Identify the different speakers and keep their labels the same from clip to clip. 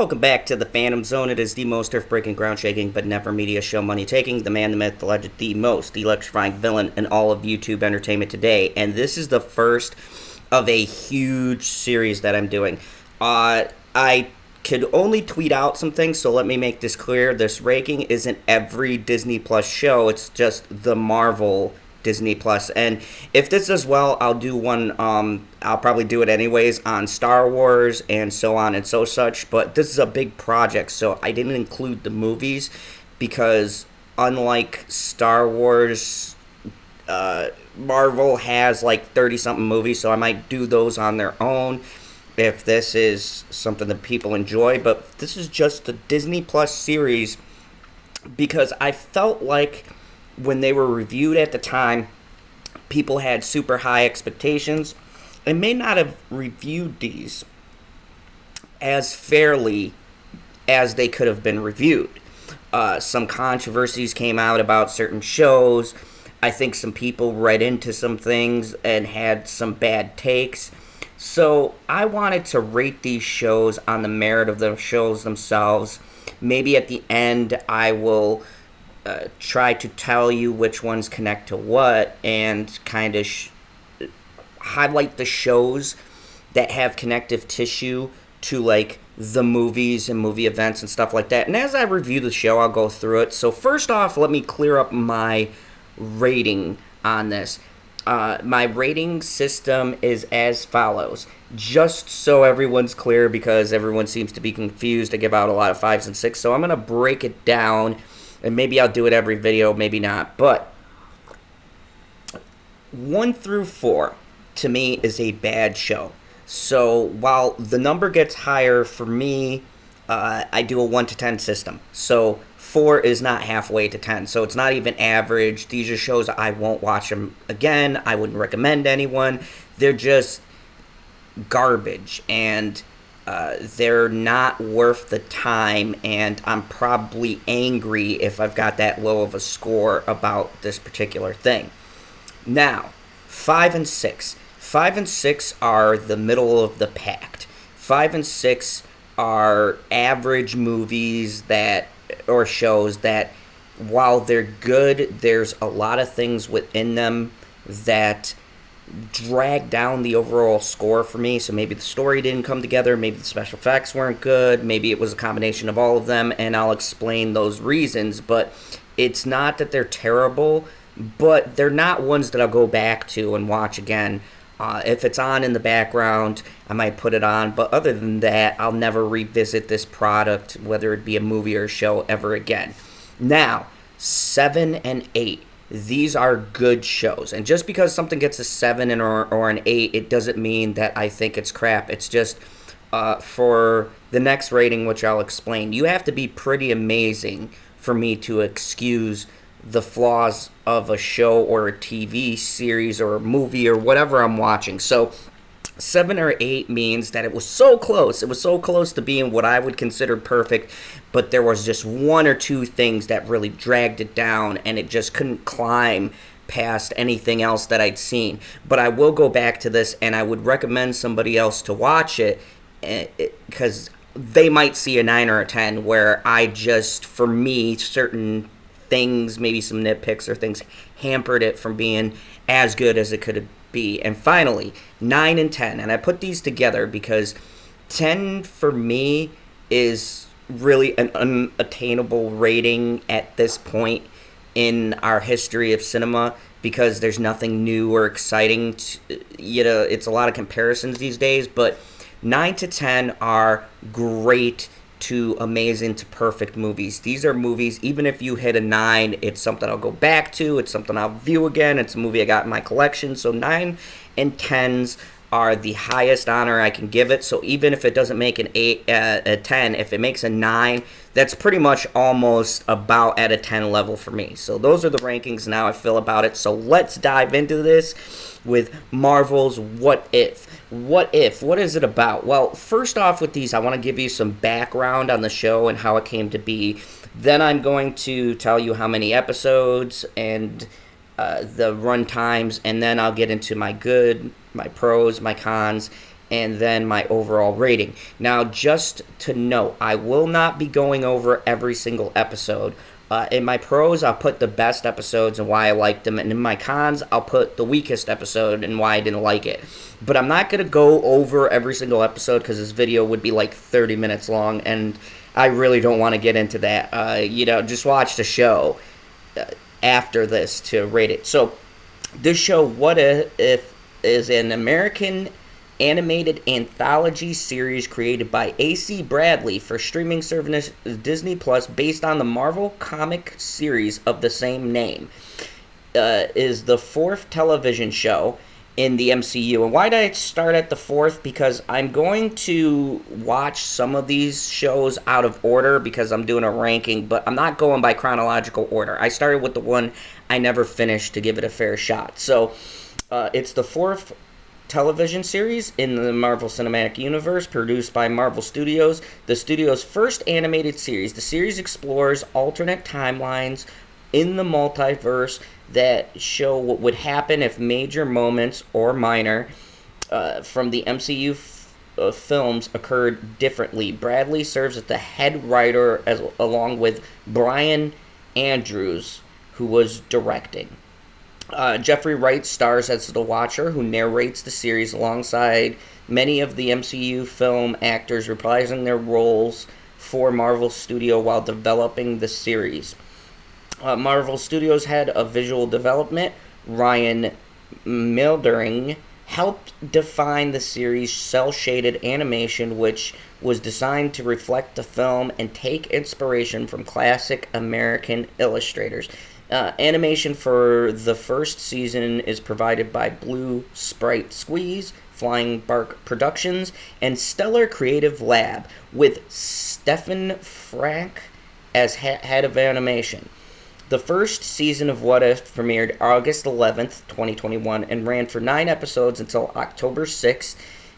Speaker 1: Welcome back to the Phantom Zone. It is the most earth-breaking, ground-shaking, but never media show money-taking. The man, the myth, the legend, the most electrifying villain in all of YouTube entertainment today. And this is the first of a huge series that I'm doing. I could only tweet out some things, so let me make this clear. This ranking isn't every Disney Plus show. It's just the Marvel Disney Plus. And if this does well, I'll do one, I'll probably do it anyways on Star Wars and so on and so such. But this is a big project, so I didn't include the movies because unlike Star Wars, Marvel has like 30-something movies, so I might do those on their own if this is something that people enjoy. But this is just a Disney Plus series because I felt like when they were reviewed at the time, people had super high expectations and may not have reviewed these as fairly as they could have been reviewed. Some controversies came out about certain shows. I think some people read into some things and had some bad takes. So I wanted to rate these shows on the merit of the shows themselves. Maybe at the end I will try to tell you which ones connect to what and kind of highlight the shows that have connective tissue to like the movies and movie events and stuff like that. And as I review the show, I'll go through it. So first off, let me clear up my rating on this. My rating system is as follows. Just so everyone's clear, because everyone seems to be confused, I give out a lot of 5s and 6. So I'm going to break it down. And maybe I'll do it every video, maybe not. But 1 through 4, to me, is a bad show. So while the number gets higher for me, I do a 1 to 10 system. So 4 is not halfway to 10. So it's not even average. These are shows I won't watch them again. I wouldn't recommend anyone. They're just garbage. And they're not worth the time, and I'm probably angry if I've got that low of a score about this particular thing. Now, 5 and 6. 5 and 6 are the middle of the pack. 5 and 6 are average movies that, or shows that, while they're good, there's a lot of things within them that drag down the overall score for me. So maybe the story didn't come together, maybe the special effects weren't good, maybe it was a combination of all of them, and I'll explain those reasons. But it's not that they're terrible, but they're not ones that I'll go back to and watch again. If it's on in the background, I might put it on, but other than that, I'll never revisit this product, whether it be a movie or a show, ever again. Now, 7 and 8. These are good shows. And just because something gets a 7 or an 8, it doesn't mean that I think it's crap. It's just for the next rating, which I'll explain, you have to be pretty amazing for me to excuse the flaws of a show or a TV series or a movie or whatever I'm watching. So 7 or 8 means that it was so close. It was so close to being what I would consider perfect, but there was just 1 or 2 things that really dragged it down, and it just couldn't climb past anything else that I'd seen. But I will go back to this, and I would recommend somebody else to watch it, because they might see a 9 or a 10, where I just, for me, certain things, maybe some nitpicks or things, hampered it from being as good as it could have be. And finally, 9 and 10, and I put these together because 10 for me is really an unattainable rating at this point in our history of cinema, because there's nothing new or exciting it's a lot of comparisons these days. But 9 to 10 are great to amazing to perfect movies. These are movies, even if you hit a 9, it's something I'll go back to, it's something I'll view again, it's a movie I got in my collection. So 9 and 10s are the highest honor I can give it. So even if it doesn't make an 8, a 10, if it makes a 9, that's pretty much almost about at a 10 level for me. So those are the rankings and how I feel about it. So let's dive into this with Marvel's What If. What If? What is it about? Well, first off with these, I want to give you some background on the show and how it came to be. Then I'm going to tell you how many episodes and the run times, and then I'll get into my good, my pros, my cons, and then my overall rating. Now, just to note, I will not be going over every single episode. In my pros, I'll put the best episodes and why I liked them, and in my cons, I'll put the weakest episode and why I didn't like it. But I'm not going to go over every single episode because this video would be like 30 minutes long, and I really don't want to get into that. Just watch the show after this to rate it. So, this show, What If, is an American animated anthology series created by A.C. Bradley for streaming service Disney Plus, based on the Marvel comic series of the same name. Is the fourth television show in the MCU. And why did I start at the fourth? Because I'm going to watch some of these shows out of order because I'm doing a ranking, but I'm not going by chronological order. I started with the one I never finished to give it a fair shot. So it's the fourth television series in the Marvel Cinematic Universe, produced by Marvel Studios, the studio's first animated series. The series explores alternate timelines in the multiverse that show what would happen if major moments, or minor, from the MCU films occurred differently. Bradley serves as the head writer along with Bryan Andrews, who was directing. Jeffrey Wright stars as the Watcher, who narrates the series alongside many of the MCU film actors reprising their roles for Marvel Studio while developing the series. Marvel Studios head of visual development, Ryan Meinerding, helped define the series' cel-shaded animation, which was designed to reflect the film and take inspiration from classic American illustrators. Animation for the first season is provided by Blue Sprite Squeeze, Flying Bark Productions, and Stellar Creative Lab, with Stephan Franck as head of animation. The first season of What If premiered August 11th, 2021, and ran for 9 episodes until October 6th.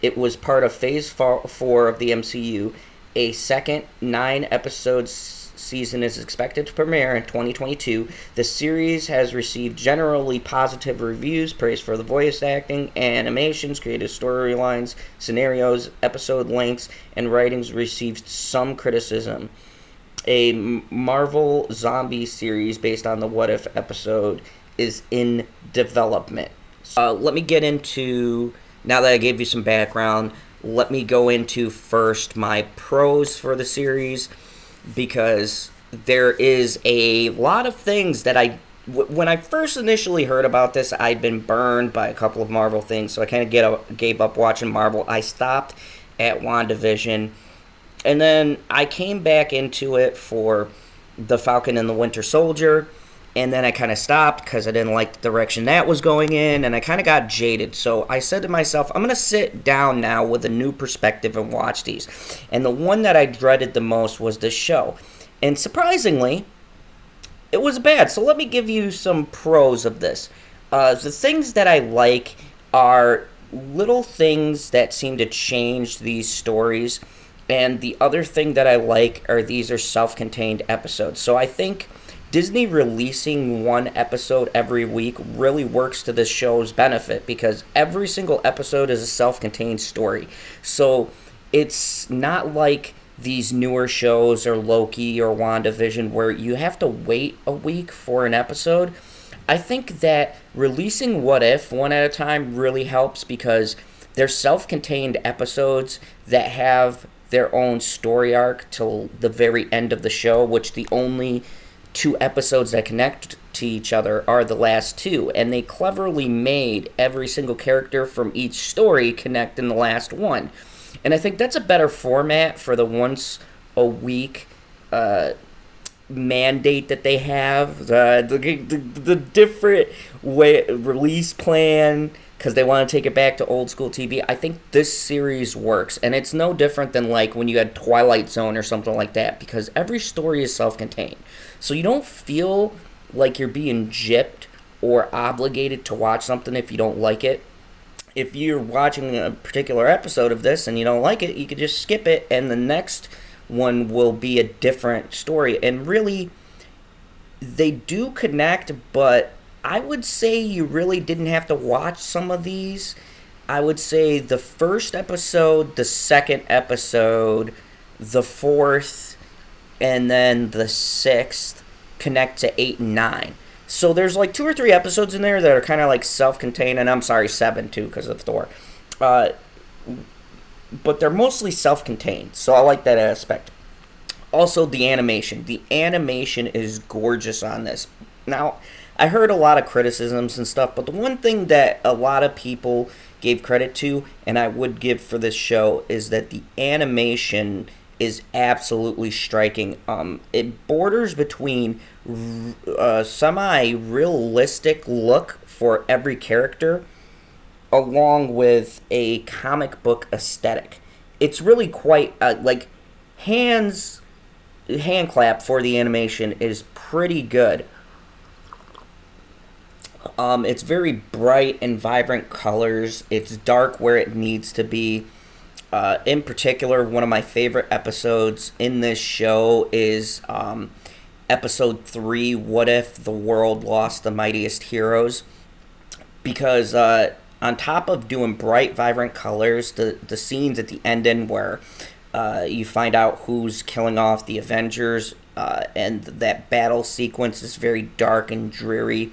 Speaker 1: It was part of Phase 4 of the MCU. A second 9-episode season is expected to premiere in 2022. The series has received generally positive reviews, praise for the voice acting, animations, creative storylines, scenarios, episode lengths, and writings received some criticism. A Marvel zombie series based on the What If episode is in development. Let me get into, now that I gave you some background, let me go into first my pros for the series, because there is a lot of things that when I first initially heard about this, I'd been burned by a couple of Marvel things, so I kind of gave up watching Marvel. I stopped at WandaVision, and then I came back into it for The Falcon and the Winter Soldier, and then I kind of stopped because I didn't like the direction that was going in, and I kind of got jaded. So I said to myself, I'm going to sit down now with a new perspective and watch these. And the one that I dreaded the most was this show. And surprisingly, it was bad. So let me give you some pros of this. The things that I like are little things that seem to change these stories. And the other thing that I like are these are self-contained episodes. So I think Disney releasing one episode every week really works to this show's benefit, because every single episode is a self-contained story. So it's not like these newer shows or Loki or WandaVision where you have to wait a week for an episode. I think that releasing What If one at a time really helps, because they're self-contained episodes that have their own story arc till the very end of the show, which the only 2 episodes that connect to each other are the last 2, and they cleverly made every single character from each story connect in the last one. And I think that's a better format for the once a week mandate that they have, the different way release plan, because they want to take it back to old school TV. I think this series works, and it's no different than like when you had Twilight Zone or something like that, because every story is self-contained. So you don't feel like you're being gypped or obligated to watch something if you don't like it. If you're watching a particular episode of this and you don't like it, you could just skip it, and the next one will be a different story. And really, they do connect, but I would say you really didn't have to watch some of these. I would say the first episode, the second episode, the fourth, and then the sixth connect to 8 and 9. So there's like 2 or 3 episodes in there that are kind of like self-contained, and I'm sorry, 7 too because of Thor. But they're mostly self-contained, so I like that aspect. Also, the animation. The animation is gorgeous on this. Now, I heard a lot of criticisms and stuff, but the one thing that a lot of people gave credit to, and I would give for this show, is that the animation is absolutely striking. It borders between a semi-realistic look for every character, along with a comic book aesthetic. It's really quite hand clap for the animation is pretty good. It's very bright and vibrant colors. It's dark where it needs to be. In particular, one of my favorite episodes in this show is episode 3, What If the World Lost the Mightiest Heroes? Because on top of doing bright, vibrant colors, the scenes at the ending where you find out who's killing off the Avengers, and that battle sequence is very dark and dreary.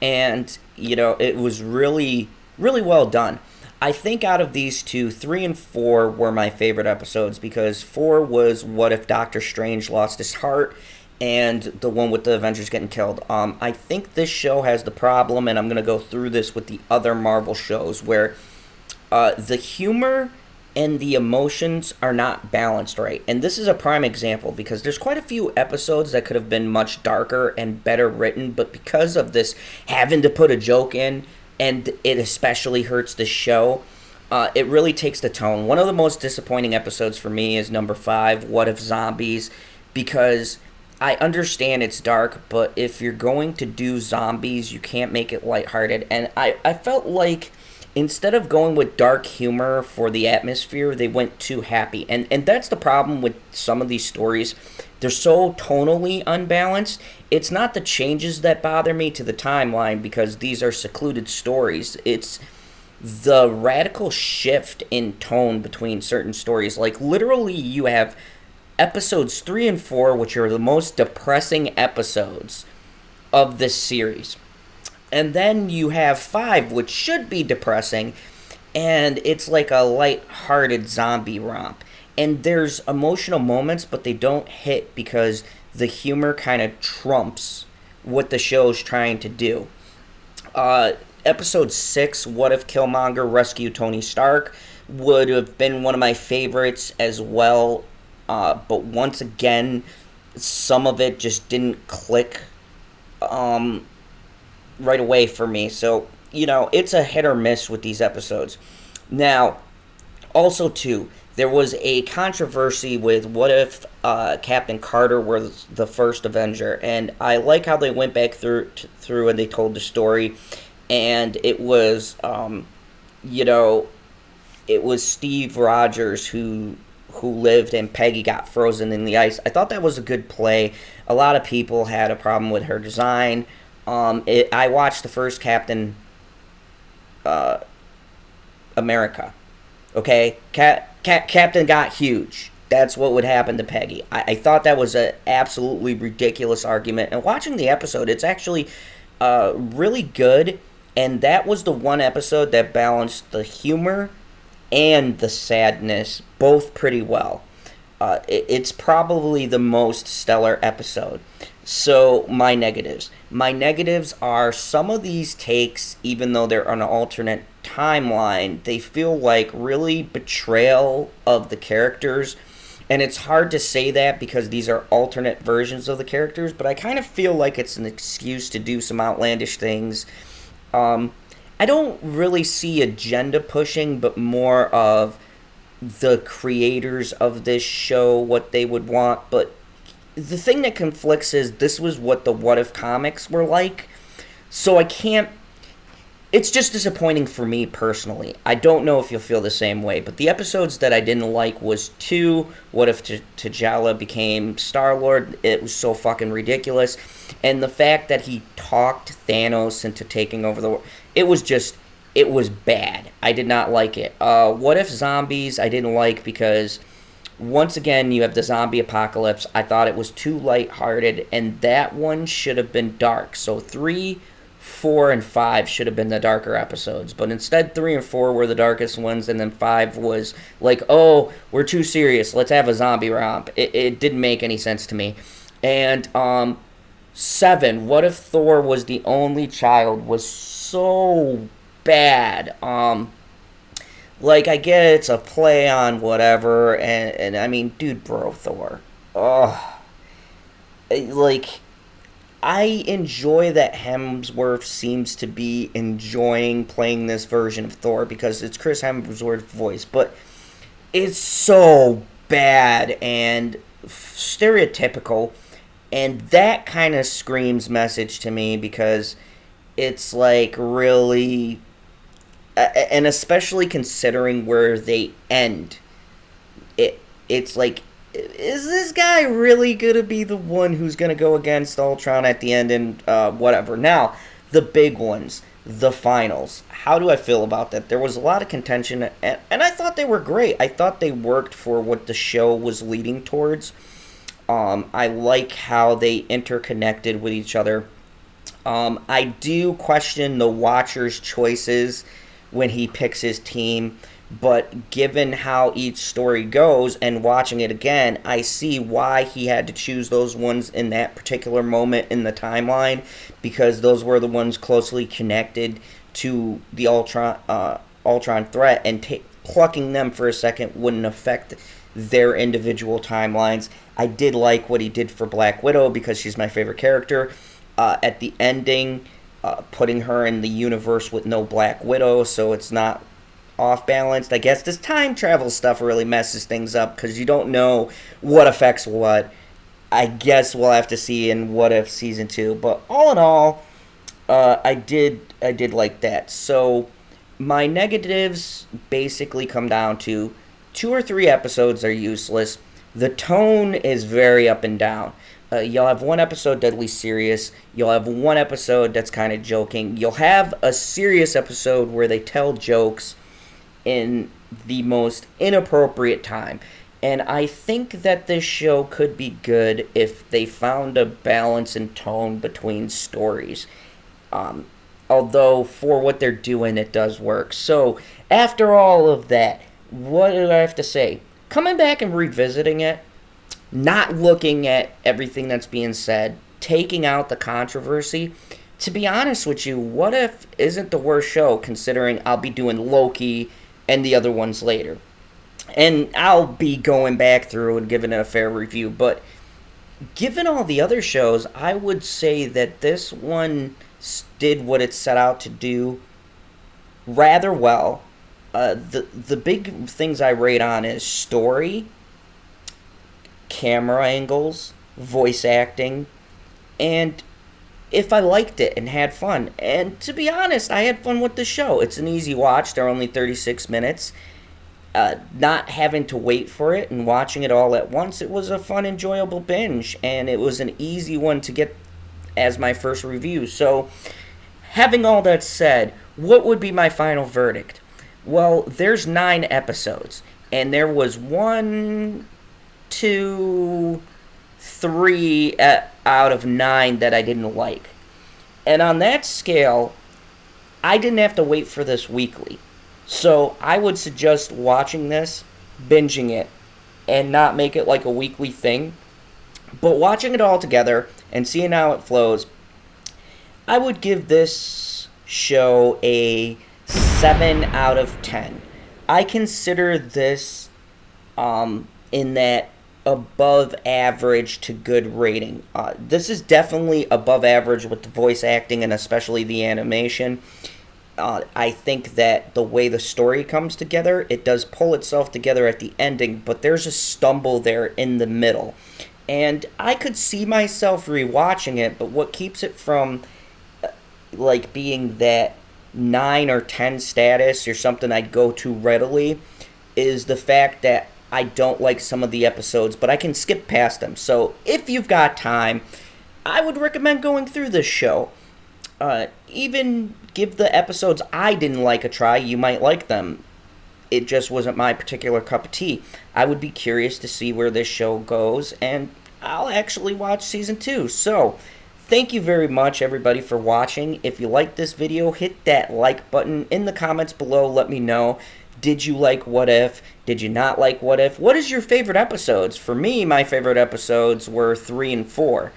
Speaker 1: And, it was really, really well done. I think out of these two, 3 and 4 were my favorite episodes, because 4 was What If Doctor Strange Lost His Heart, and the one with the Avengers getting killed. I think this show has the problem, and I'm going to go through this with the other Marvel shows, where the humor and the emotions are not balanced right. And this is a prime example, because there's quite a few episodes that could have been much darker and better written, but because of this having to put a joke in, and it especially hurts the show, it really takes the tone. One of the most disappointing episodes for me is number 5, What If Zombies, because I understand it's dark, but if you're going to do zombies, you can't make it lighthearted. And I felt like instead of going with dark humor for the atmosphere, they went too happy. And that's the problem with some of these stories. They're so tonally unbalanced. It's not the changes that bother me to the timeline, because these are secluded stories. It's the radical shift in tone between certain stories. Like, literally, you have episodes 3 and 4, which are the most depressing episodes of this series. And then you have 5, which should be depressing, and it's like a light-hearted zombie romp. And there's emotional moments, but they don't hit because the humor kind of trumps what the show's trying to do. Episode 6, What If Killmonger Rescued Tony Stark, would have been one of my favorites as well. But once again, some of it just didn't click right away for me. So, it's a hit or miss with these episodes. Now, also, too, there was a controversy with what if Captain Carter was the first Avenger. And I like how they went back through and they told the story. And it was, it was Steve Rogers who lived, and Peggy got frozen in the ice. I thought that was a good play. A lot of people had a problem with her design. I watched the first Captain America. Okay? Captain got huge. That's what would happen to Peggy. I thought that was an absolutely ridiculous argument. And watching the episode, it's actually really good. And that was the one episode that balanced the humor and the sadness both pretty well. It's probably the most stellar episode. So, my negatives. My negatives are some of these takes, even though they're on an alternate timeline, they feel like really betrayal of the characters. And it's hard to say that because these are alternate versions of the characters, but I kind of feel like it's an excuse to do some outlandish things. I don't really see agenda pushing, but more of the creators of this show, what they would want. But the thing that conflicts is this was what the What If comics were like. So I can't... It's just disappointing for me personally. I don't know if you'll feel the same way, but the episodes that I didn't like was 2, What If T'Challa became Star-Lord? It was so fucking ridiculous. And the fact that he talked Thanos into taking over the world, it was just it was bad. I did not like it. What If Zombies I didn't like because once again you have the zombie apocalypse. I thought it was too lighthearted, and that one should have been dark. So 3, 4, and 5 should have been the darker episodes, but instead 3 and 4 were the darkest ones, and then 5 was like, oh, we're too serious, let's have a zombie romp. It didn't make any sense to me. And 7, What If Thor Was the Only Child, was so bad. Like, I get it's a play on whatever, and I mean, dude, bro, Thor. Ugh. Like, I enjoy that Hemsworth seems to be enjoying playing this version of Thor because it's Chris Hemsworth's voice, but it's so bad and stereotypical, and that kind of screams message to me because it's like really, and especially considering where they end, it's like, is this guy really going to be the one who's going to go against Ultron at the end and whatever? Now, the big ones, the finals. How do I feel about that? There was a lot of contention, and I thought they were great. I thought they worked for what the show was leading towards. I like how they interconnected with each other. I do question the Watcher's choices when he picks his team. But given how each story goes and watching it again, I see why he had to choose those ones in that particular moment in the timeline, because those were the ones closely connected to the Ultron threat, and plucking them for a second wouldn't affect their individual timelines. I did like what he did for Black Widow because she's my favorite character. At the ending, putting her in the universe with no Black Widow, so it's not off balanced. I guess this time travel stuff really messes things up because you don't know what affects what. I guess we'll have to see in What If season 2. But all in all, I did like that. So my negatives basically come down to 2 or 3 episodes are useless. The tone is very up and down. You'll have one episode deadly serious. You'll have one episode that's kind of joking. You'll have a serious episode where they tell jokes in the most inappropriate time. And I think that this show could be good if they found a balance and tone between stories. Although, for what they're doing, it does work. So, after all of that, what do I have to say? Coming back and revisiting it, not looking at everything that's being said, taking out the controversy. To be honest with you, What If isn't the worst show, considering I'll be doing Loki and the other ones later. And I'll be going back through and giving it a fair review. But given all the other shows, I would say that this one did what it set out to do rather well. The big things I rate on is story, camera angles, voice acting, and if I liked it and had fun. And to be honest, I had fun with the show. It's an easy watch. They're only 36 minutes. Not having to wait for it and watching it all at once, it was a fun, enjoyable binge. And it was an easy one to get as my first review. So, having all that said, what would be my final verdict? Well, there's 9 episodes. And there was 1, 2, 3 out of 9 that I didn't like. And on that scale, I didn't have to wait for this weekly. So I would suggest watching this, binging it, and not make it like a weekly thing. But watching it all together and seeing how it flows, I would give this show a 7 out of 10. I consider this in that above average to good rating. This is definitely above average with the voice acting and especially the animation. I think that the way the story comes together, it does pull itself together at the ending, but there's a stumble there in the middle. And I could see myself rewatching it, but what keeps it from like being that 9 or 10 status or something I'd go to readily is the fact that I don't like some of the episodes, but I can skip past them. So if you've got time, I would recommend going through this show. Even give the episodes I didn't like a try. You might like them. It just wasn't my particular cup of tea. I would be curious to see where this show goes, and I'll actually watch season 2. So, thank you very much, everybody, for watching. If you liked this video, hit that like button in the comments below. Let me know. Did you like What If? Did you not like What If? What is your favorite episodes? For me, my favorite episodes were 3 and 4.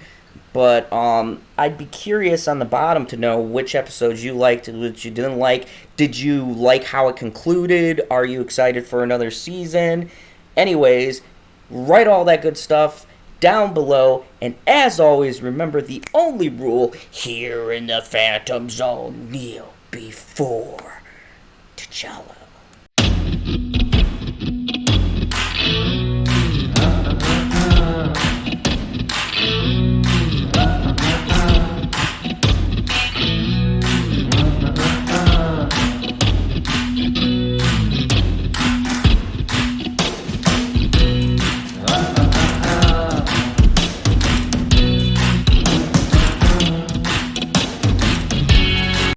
Speaker 1: But I'd be curious on the bottom to know which episodes you liked and which you didn't like. Did you like how it concluded? Are you excited for another season? Anyways, write all that good stuff down below. And as always, remember the only rule here in the Phantom Zone, kneel before T'Challa.